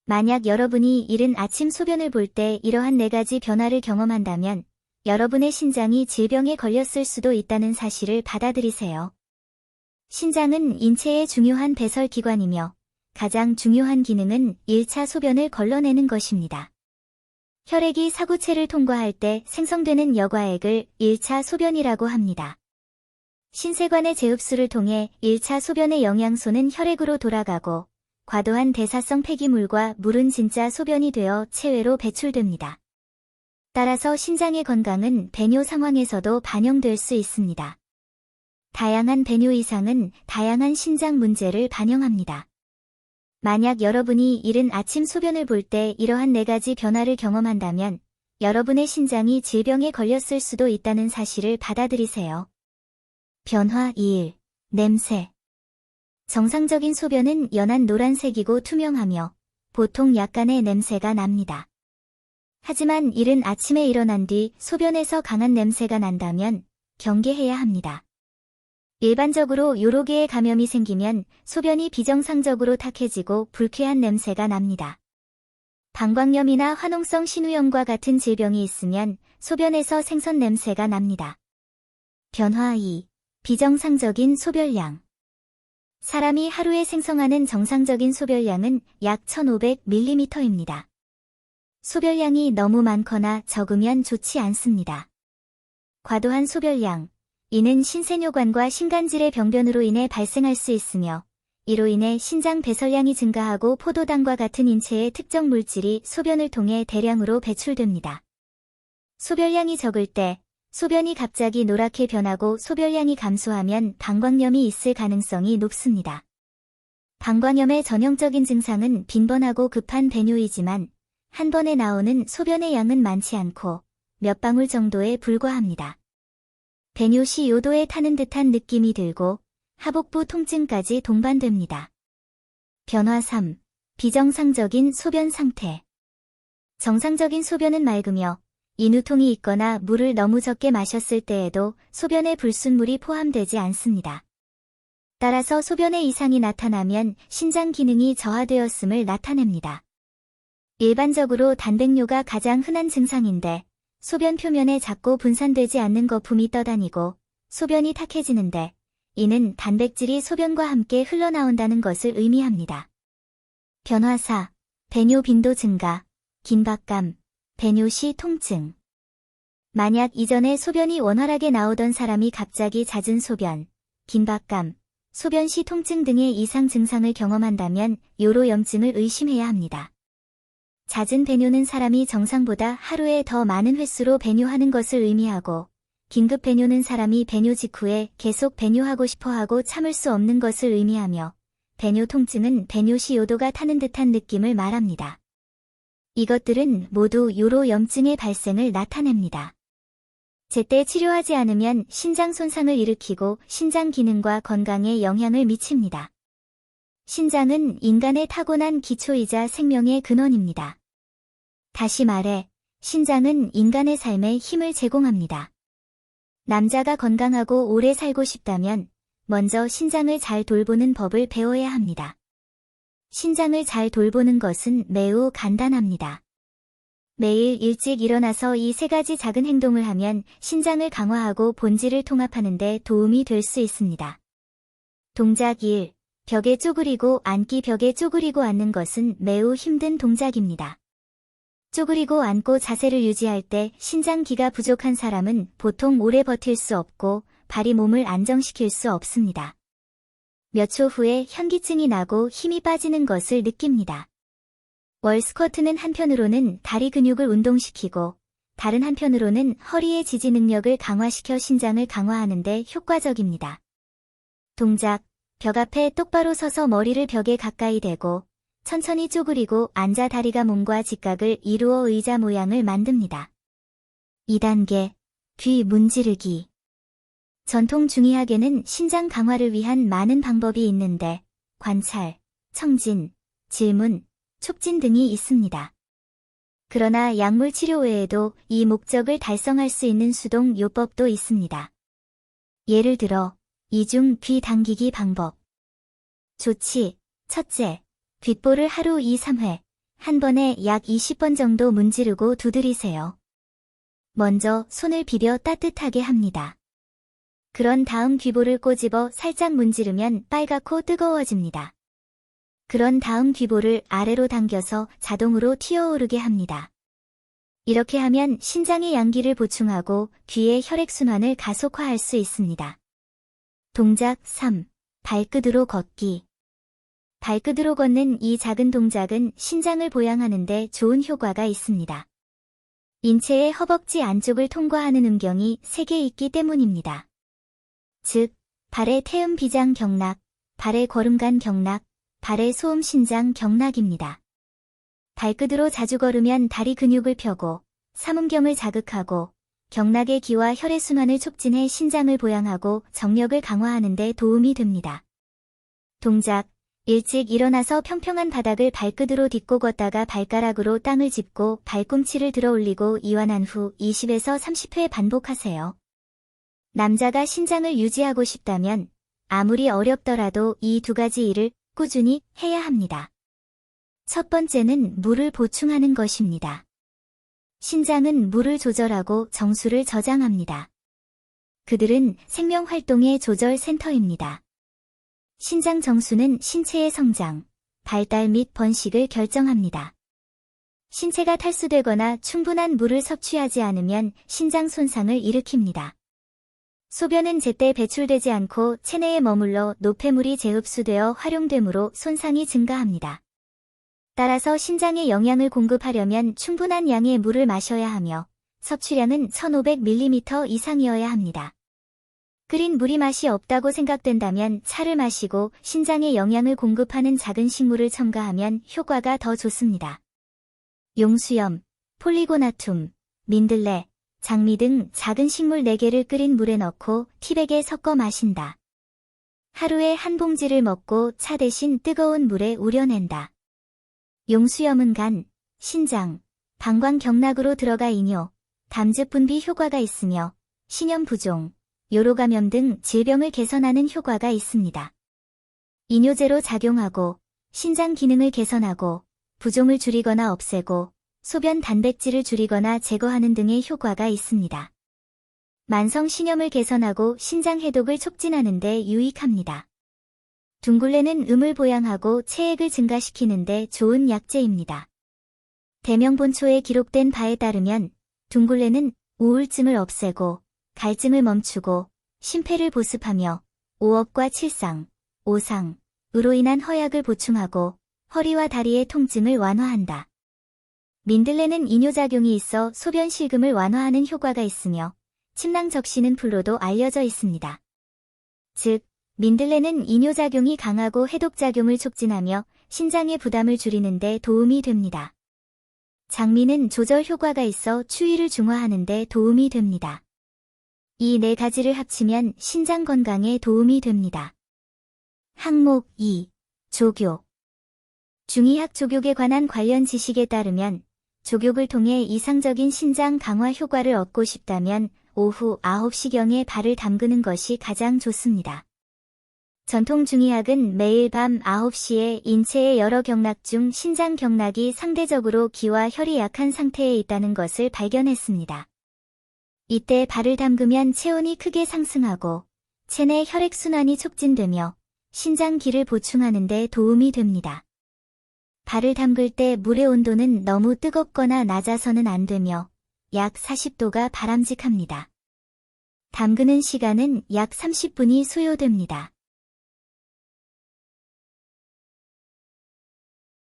만약 여러분이 이른 아침 소변을 볼 때 이러한 4가지 변화를 경험한다면 여러분의 신장이 질병에 걸렸을 수도 있다는 사실을 받아들이세요. 신장은 인체의 중요한 배설 기관이며 가장 중요한 기능은 1차 소변을 걸러내는 것입니다. 혈액이 사구체를 통과할 때 생성되는 여과액을 1차 소변이라고 합니다. 신세관의 재흡수를 통해 1차 소변의 영양소는 혈액으로 돌아가고 과도한 대사성 폐기물과 물은 진짜 소변이 되어 체외로 배출됩니다. 따라서 신장의 건강은 배뇨 상황에서도 반영될 수 있습니다. 다양한 배뇨 이상은 다양한 신장 문제를 반영합니다. 만약 여러분이 이른 아침 소변을 볼 때 이러한 4가지 변화를 경험한다면 여러분의 신장이 질병에 걸렸을 수도 있다는 사실을 받아들이세요. 변화 1. 냄새. 정상적인 소변은 연한 노란색이고 투명하며 보통 약간의 냄새가 납니다. 하지만 이른 아침에 일어난 뒤 소변에서 강한 냄새가 난다면 경계해야 합니다. 일반적으로 요로 개의 감염이 생기면 소변이 비정상적으로 탁해지고 불쾌한 냄새가 납니다. 방광염이나 화농성 신우염과 같은 질병이 있으면 소변에서 생선 냄새가 납니다. 변화 2. 비정상적인 소변량. 사람이 하루에 생성하는 정상적인 소변량은 약 1500ml입니다. 소변량이 너무 많거나 적으면 좋지 않습니다. 과도한 소변량. 이는 신세뇨관과 신간질의 병변으로 인해 발생할 수 있으며 이로 인해 신장 배설량이 증가하고 포도당과 같은 인체의 특정 물질이 소변을 통해 대량으로 배출됩니다. 소변량이 적을 때 소변이 갑자기 노랗게 변하고 소변량이 감소하면 방광염이 있을 가능성이 높습니다. 방광염의 전형적인 증상은 빈번하고 급한 배뇨이지만 한 번에 나오는 소변의 양은 많지 않고 몇 방울 정도에 불과합니다. 배뇨 시 요도에 타는 듯한 느낌이 들고 하복부 통증까지 동반됩니다. 변화 3. 비정상적인 소변 상태. 정상적인 소변은 맑으며 인후통이 있거나 물을 너무 적게 마셨을 때에도 소변에 불순물이 포함되지 않습니다. 따라서 소변에 이상이 나타나면 신장 기능이 저하되었음을 나타냅니다. 일반적으로 단백뇨가 가장 흔한 증상인데 소변 표면에 작고 분산되지 않는 거품이 떠다니고 소변이 탁해지는데 이는 단백질이 소변과 함께 흘러나온다는 것을 의미합니다. 변화 4. 배뇨 빈도 증가, 긴박감, 배뇨 시 통증. 만약 이전에 소변이 원활하게 나오던 사람이 갑자기 잦은 소변, 긴박감, 소변 시 통증 등의 이상 증상을 경험한다면 요로염증을 의심해야 합니다. 잦은 배뇨는 사람이 정상보다 하루에 더 많은 횟수로 배뇨하는 것을 의미하고 긴급 배뇨는 사람이 배뇨 직후에 계속 배뇨하고 싶어하고 참을 수 없는 것을 의미하며 배뇨 통증은 배뇨 시 요도가 타는 듯한 느낌을 말합니다. 이것들은 모두 요로염증의 발생을 나타냅니다. 제때 치료하지 않으면 신장 손상을 일으키고 신장 기능과 건강에 영향을 미칩니다. 신장은 인간의 타고난 기초이자 생명의 근원입니다. 다시 말해, 신장은 인간의 삶에 힘을 제공합니다. 남자가 건강하고 오래 살고 싶다면 먼저 신장을 잘 돌보는 법을 배워야 합니다. 신장을 잘 돌보는 것은 매우 간단합니다. 매일 일찍 일어나서 이 3가지 작은 행동을 하면 신장을 강화하고 본질을 통합하는 데 도움이 될 수 있습니다. 동작 1. 벽에 쪼그리고 앉기. 벽에 쪼그리고 앉는 것은 매우 힘든 동작입니다. 쪼그리고 앉고 자세를 유지할 때 신장기가 부족한 사람은 보통 오래 버틸 수 없고 발이 몸을 안정시킬 수 없습니다. 몇 초 후에 현기증이 나고 힘이 빠지는 것을 느낍니다. 월 스쿼트는 한편으로는 다리 근육을 운동시키고 다른 한편으로는 허리의 지지 능력을 강화시켜 신장을 강화하는 데 효과적입니다. 동작. 벽 앞에 똑바로 서서 머리를 벽에 가까이 대고 천천히 쪼그리고 앉아 다리가 몸과 직각을 이루어 의자 모양을 만듭니다. 2단계. 귀 문지르기. 전통 중의학에는 신장 강화를 위한 많은 방법이 있는데 관찰, 청진, 질문, 촉진 등이 있습니다. 그러나 약물 치료 외에도 이 목적을 달성할 수 있는 수동 요법도 있습니다. 예를 들어 이중 귀 당기기 방법. 조치. 첫째, 귓볼을 하루 2-3회, 한 번에 약 20번 정도 문지르고 두드리세요. 먼저 손을 비벼 따뜻하게 합니다. 그런 다음 귀볼을 꼬집어 살짝 문지르면 빨갛고 뜨거워집니다. 그런 다음 귀볼을 아래로 당겨서 자동으로 튀어오르게 합니다. 이렇게 하면 신장의 양기를 보충하고 귀의 혈액순환을 가속화할 수 있습니다. 동작 3. 발끝으로 걷기. 발끝으로 걷는 이 작은 동작은 신장을 보양하는 데 좋은 효과가 있습니다. 인체의 허벅지 안쪽을 통과하는 음경이 3개 있기 때문입니다. 즉, 발의 태음 비장 경락, 발의 거름간 경락, 발의 소음 신장 경락입니다. 발끝으로 자주 걸으면 다리 근육을 펴고 삼음경을 자극하고 경락의 기와 혈액순환을 촉진해 신장을 보양하고 정력을 강화하는 데 도움이 됩니다. 동작. 일찍 일어나서 평평한 바닥을 발끝으로 딛고 걷다가 발가락으로 땅을 짚고 발꿈치를 들어 올리고 이완한 후 20에서 30회 반복하세요. 남자가 신장을 유지하고 싶다면 아무리 어렵더라도 이 2가지 일을 꾸준히 해야 합니다. 첫 번째는 물을 보충하는 것입니다. 신장은 물을 조절하고 정수를 저장합니다. 그들은 생명활동의 조절 센터입니다. 신장 정수는 신체의 성장, 발달 및 번식을 결정합니다. 신체가 탈수되거나 충분한 물을 섭취하지 않으면 신장 손상을 일으킵니다. 소변은 제때 배출되지 않고 체내에 머물러 노폐물이 재흡수되어 활용되므로 손상이 증가합니다. 따라서 신장에 영양을 공급하려면 충분한 양의 물을 마셔야 하며 섭취량은 1500ml 이상이어야 합니다. 끓인 물이 맛이 없다고 생각된다면 차를 마시고 신장에 영양을 공급하는 작은 식물을 첨가하면 효과가 더 좋습니다. 용수염, 폴리고나툼, 민들레, 장미 등 작은 식물 4개를 끓인 물에 넣고 티백에 섞어 마신다. 하루에 한 봉지를 먹고 차 대신 뜨거운 물에 우려낸다. 용수염은 간, 신장, 방광 경락으로 들어가 이뇨, 담즙 분비 효과가 있으며 신염 부종, 요로감염 등 질병을 개선하는 효과가 있습니다. 이뇨제로 작용하고 신장 기능을 개선하고 부종을 줄이거나 없애고 소변 단백질을 줄이거나 제거하는 등의 효과가 있습니다. 만성 신염을 개선하고 신장 해독을 촉진하는 데 유익합니다. 둥글레는 음을 보양하고 체액을 증가시키는 데 좋은 약재입니다. 대명본초에 기록된 바에 따르면 둥글레는 우울증을 없애고 갈증을 멈추고 심폐를 보습하며 오업과 칠상, 오상으로 인한 허약을 보충하고 허리와 다리의 통증을 완화한다. 민들레는 이뇨작용이 있어 소변 실금을 완화하는 효과가 있으며 침낭 적시는 풀로도 알려져 있습니다. 즉, 민들레는 이뇨작용이 강하고 해독작용을 촉진하며 신장의 부담을 줄이는 데 도움이 됩니다. 장미는 조절 효과가 있어 추위를 중화하는 데 도움이 됩니다. 이 4가지를 합치면 신장 건강에 도움이 됩니다. 항목 2. 족욕. 중의학 족욕에 관한 관련 지식에 따르면 족욕을 통해 이상적인 신장 강화 효과를 얻고 싶다면 오후 9시경에 발을 담그는 것이 가장 좋습니다. 전통 중의학은 매일 밤 9시에 인체의 여러 경락 중 신장 경락이 상대적으로 기와 혈이 약한 상태에 있다는 것을 발견했습니다. 이때 발을 담그면 체온이 크게 상승하고 체내 혈액순환이 촉진되며 신장 기를 보충하는 데 도움이 됩니다. 발을 담글 때 물의 온도는 너무 뜨겁거나 낮아서는 안 되며 약 40도가 바람직합니다. 담그는 시간은 약 30분이 소요됩니다.